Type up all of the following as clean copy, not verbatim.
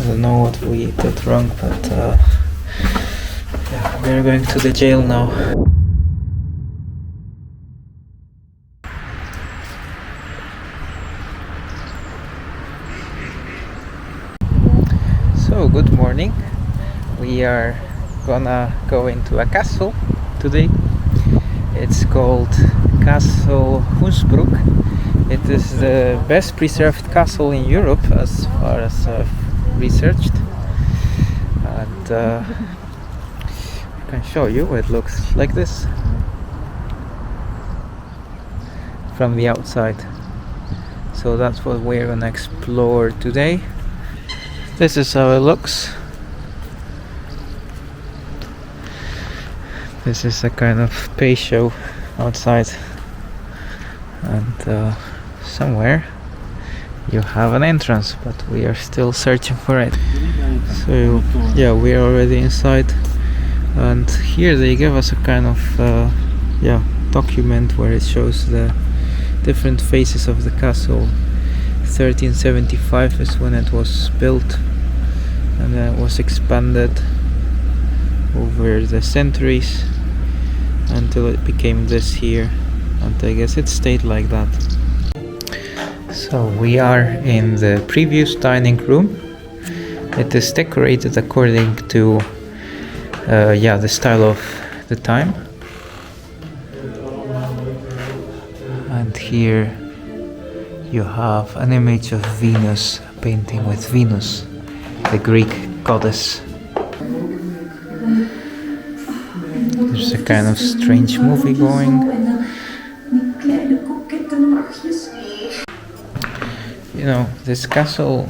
don't know what we did wrong, but yeah, we're going to the jail now. So, good morning. We are gonna go into a castle today. It's called Kasteel Hoensbroek. It is the best preserved castle in Europe as far as I've researched, and I can show you. It looks like this from the outside. So that's what we're gonna explore today. This is how it looks. This is a kind of pay show outside, and somewhere you have an entrance, but we are still searching for it. So yeah, we are already inside, and here they give us a kind of document where it shows the different phases of the castle. 1375 is when it was built, and then it was expanded over the centuries until it became this here, and I guess it stayed like that. So we are in the previous dining room. It is decorated according to the style of the time, and here you have an image of Venus, a painting with Venus, the Greek goddess. There's a kind of strange movie going. You know, this castle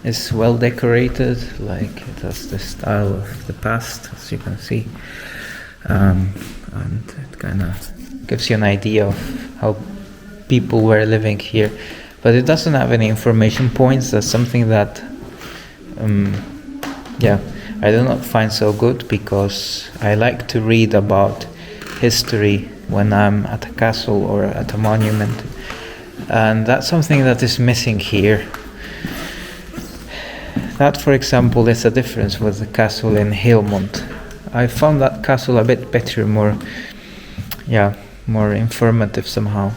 is well decorated, like it has the style of the past, as you can see, and it kind of gives you an idea of how people were living here, but it doesn't have any information points. That's something that I do not find so good, because I like to read about history when I'm at a castle or at a monument, and that's something that is missing here. That, for example, is a difference with the castle in Helmond. I found that castle a bit better, more informative somehow.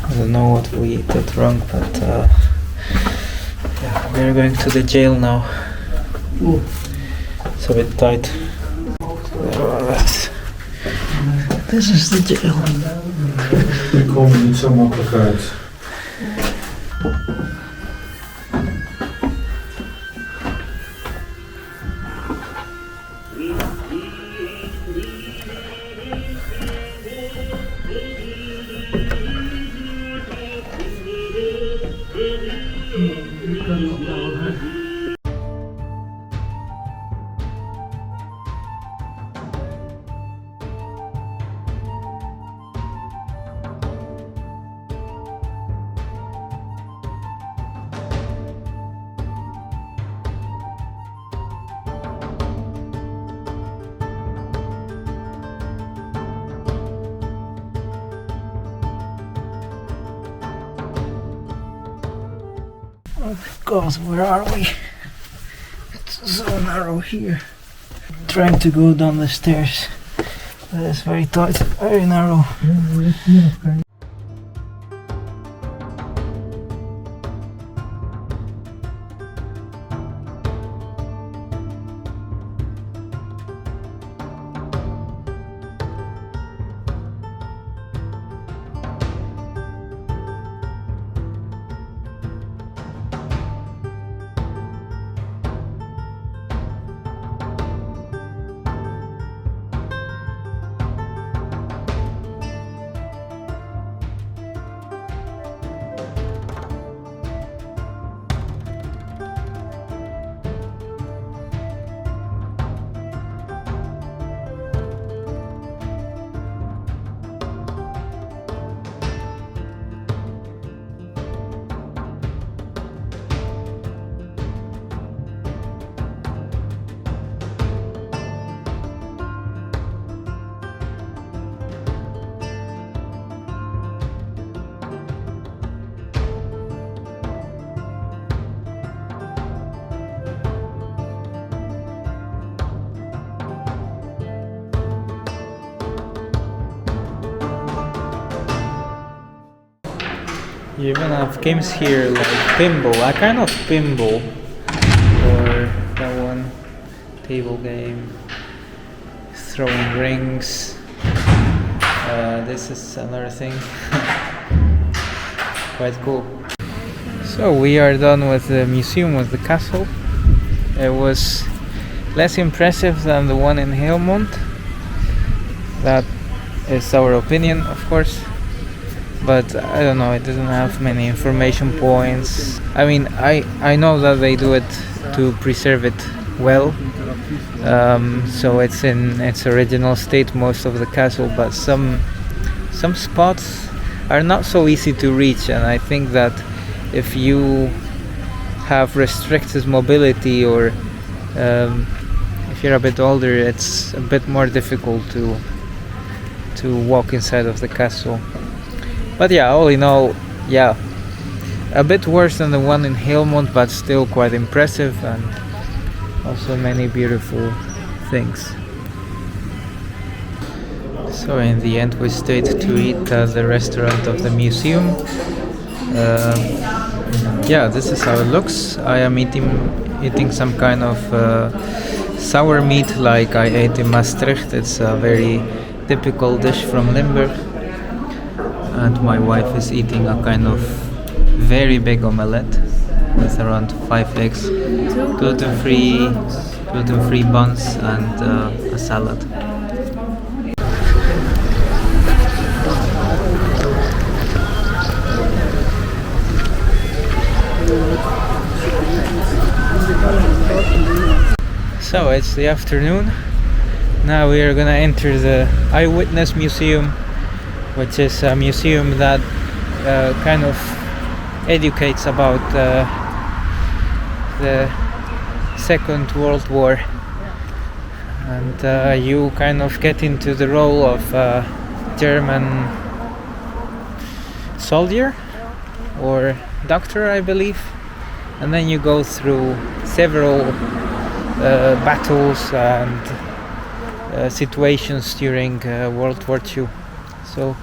I don't know what we did wrong, but we're going to the jail now. It's a bit tight. This is the jail. Ik kom er niet zo makkelijk uit. Oh God, where are we? It's so narrow here. Trying to go down the stairs, but it's very tight, very narrow. You even have games here like pinball, a kind of pinball, or that one, table game, throwing rings. This is another thing. Quite cool. So we are done with the museum, with the castle. It was less impressive than the one in Helmond. That is our opinion, of course. But I don't know, it doesn't have many information points. I mean, I know that they do it to preserve it well. So it's in its original state, most of the castle, but some spots are not so easy to reach, and I think that if you have restricted mobility, or if you're a bit older, it's a bit more difficult to walk inside of the castle. But yeah, all in all, yeah, a bit worse than the one in Helmond, but still quite impressive, and also many beautiful things. So in the end we stayed to eat at the restaurant of the museum. Yeah, this is how it looks. I am eating some kind of sour meat like I ate in Maastricht. It's a very typical dish from Limburg. And my wife is eating a kind of very big omelette with around 5 eggs, gluten-free buns, and a salad. So it's the afternoon. Now we are gonna enter the Eyewitness Museum, which is a museum that kind of educates about the Second World War, and you kind of get into the role of a German soldier or doctor, I believe, and then you go through several battles and situations during World War II. So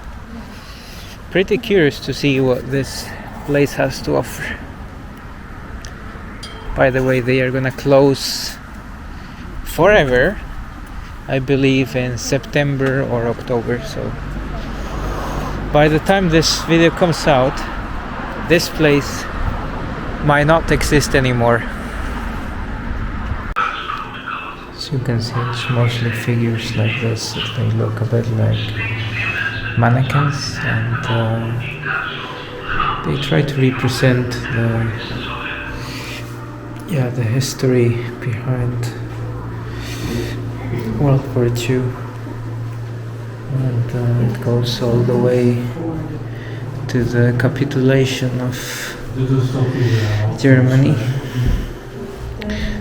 pretty curious to see what this place has to offer. By the way, they are gonna close forever, I believe, in September or October. So by the time this video comes out, this place might not exist anymore. As you can see, it's mostly figures like this. They look a bit like mannequins, and they try to represent the history behind World War II, and it goes all the way to the capitulation of Germany.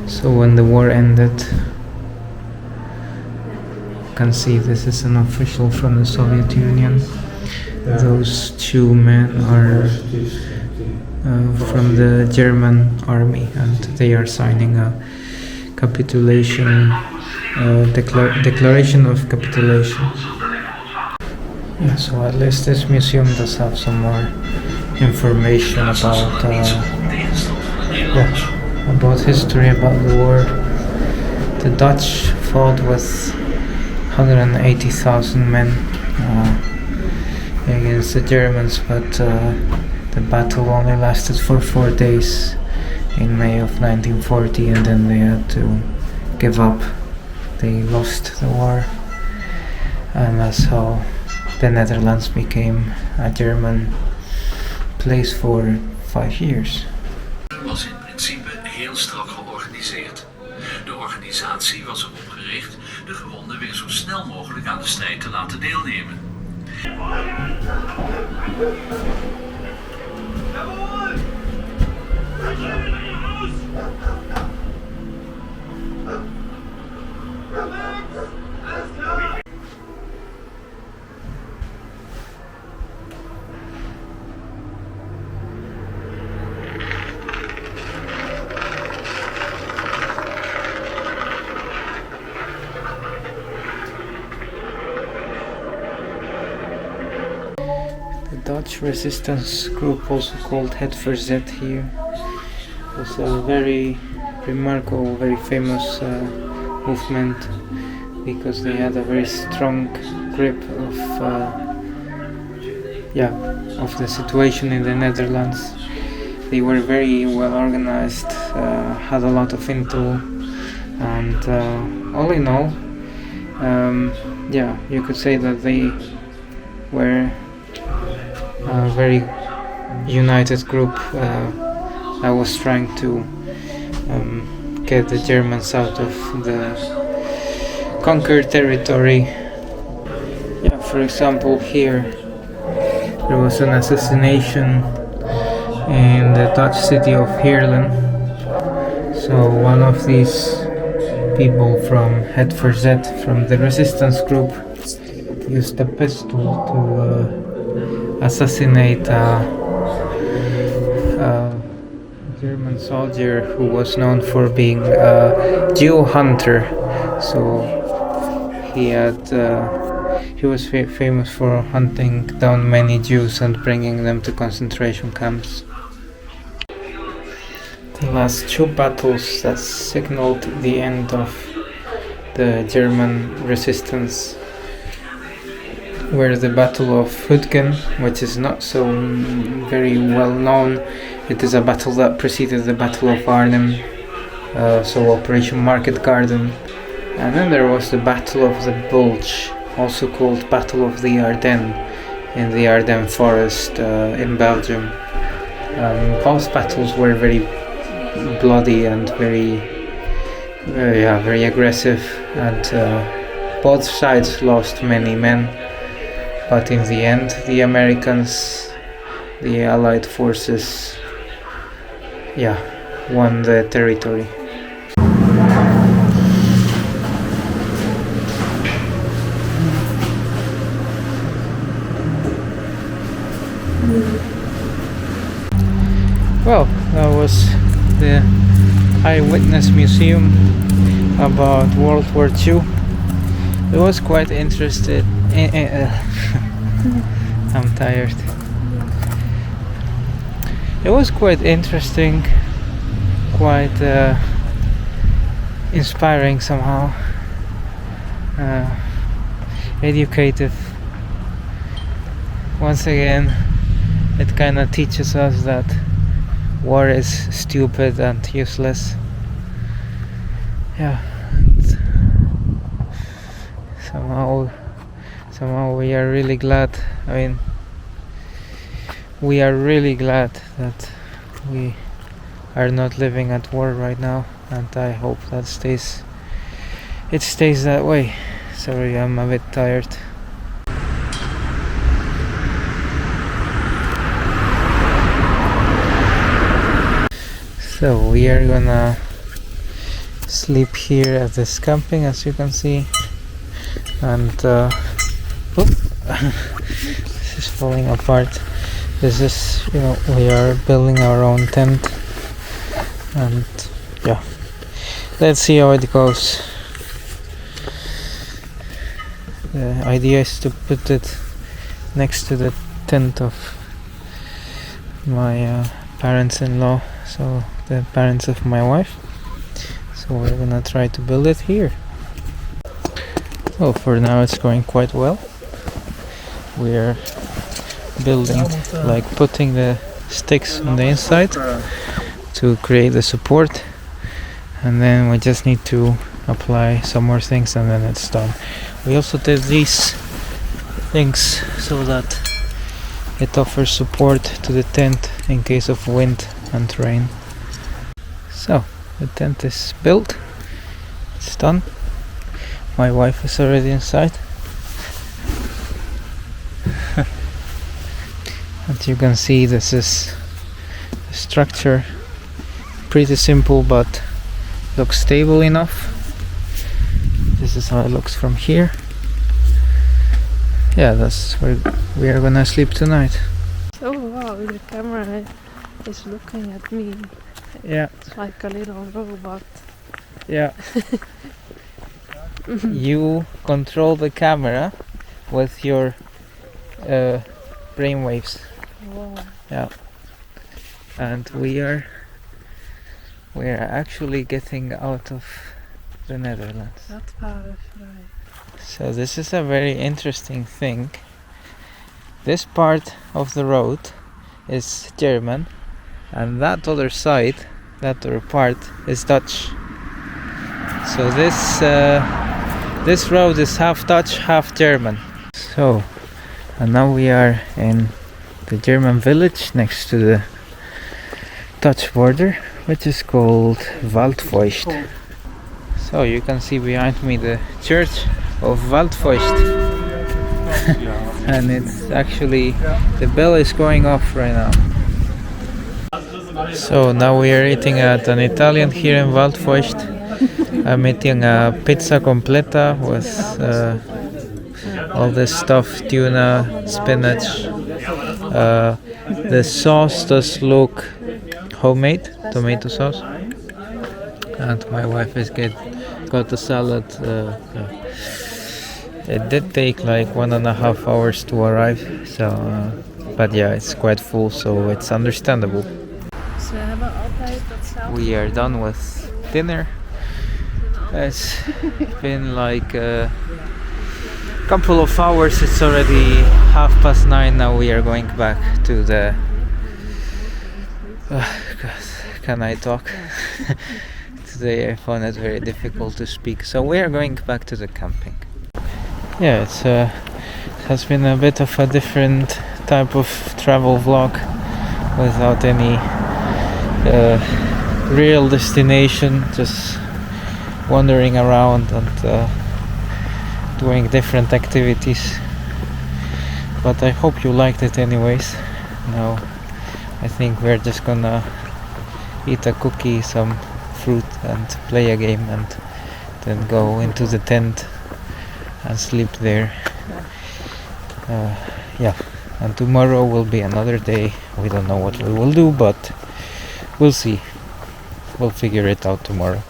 So when the war ended, you can see this is an official from the Soviet Union. Those two men are from the German army, and they are signing a capitulation, declaration of capitulation. Yeah, so at least this museum does have some more information about about history, about the war. The Dutch fought with 180,000 men against the Germans, but the battle only lasted for 4 days in May of 1940, and then they had to give up. They lost the war, and that's how the Netherlands became a German place for 5 years. Was in principe heel strak georganiseerd. De organisatie was erop gericht de gewonden weer zo snel mogelijk aan de strijd te laten deelnemen. Dutch resistance group, also called Het Verzet here. It was a very remarkable, very famous movement because they had a very strong grip of the situation in the Netherlands. They were very well organized, had a lot of intel, and all in all, you could say that they were a very united group that was trying to get the Germans out of the conquered territory. Yeah, for example, here there was an assassination in the Dutch city of Heerlen. So one of these people from Het Verzet, from the resistance group, used a pistol to assassinate a German soldier who was known for being a Jew hunter. So he was famous for hunting down many Jews and bringing them to concentration camps. The last two battles that signaled the end of the German resistance were the Battle of Hütgen, which is not so very well known. It is a battle that preceded the Battle of Arnhem, so Operation Market Garden. And then there was the Battle of the Bulge, also called Battle of the Ardennes, in the Ardennes forest in Belgium. Both battles were very bloody and very aggressive, and both sides lost many men. But in the end, the Americans, the Allied forces, won the territory. Well, that was the Eyewitness Museum about World War II. It was quite interesting. I'm tired. It was quite interesting, quite inspiring somehow, educative. Once again, it kind of teaches us that war is stupid and useless. Yeah, and somehow we are really glad. We are really glad that we are not living at war right now, and I hope that it stays that way. Sorry, I'm a bit tired. So we are gonna sleep here at this camping, as you can see, and this is falling apart. This is, we are building our own tent, and let's see how it goes. The idea is to put it next to the tent of my parents-in-law, so the parents of my wife. So we're gonna try to build it here. Well, for now it's going quite well. We're building, like putting the sticks on the inside to create the support, and then we just need to apply some more things and then it's done. We also did these things so that it offers support to the tent in case of wind and rain. So the tent is built, it's done. My wife is already inside. As you can see, this is the structure. Pretty simple, but looks stable enough. This is how it looks from here. Yeah, that's where we are gonna sleep tonight. Oh wow, the camera is looking at me. Yeah. It's like a little robot. Yeah. You control the camera with your brainwaves. Wow. Yeah. And we are actually getting out of the Netherlands. Radvarenvrij. So this is a very interesting thing. This part of the road is German, and that other side, that other part, is Dutch. So this road is half Dutch, half German. So, and now we are in the German village next to the Dutch border, which is called Waldfeucht. So you can see behind me the church of Waldfeucht. And it's actually, the bell is going off right now. So now we are eating at an Italian here in Waldfeucht. I'm eating a pizza completa with all this stuff, tuna, spinach. The sauce does look homemade, tomato sauce. And my wife has got the salad. It did take like 1.5 hours to arrive, so but yeah, it's quite full, so it's understandable. Ze hebben altijd datzelfde. We are done with dinner. It's been like a couple of hours. It's already 9:30 now. We are going back to the can I talk? Today I found it very difficult to speak, so we are going back to the camping. Yeah, it has been a bit of a different type of travel vlog without any real destination, just wandering around and doing different activities. But I hope you liked it anyways. Now I think we're just gonna eat a cookie, some fruit and play a game, and then go into the tent and sleep there. Yeah, and tomorrow will be another day. We don't know what we will do, but we'll see. We'll figure it out tomorrow.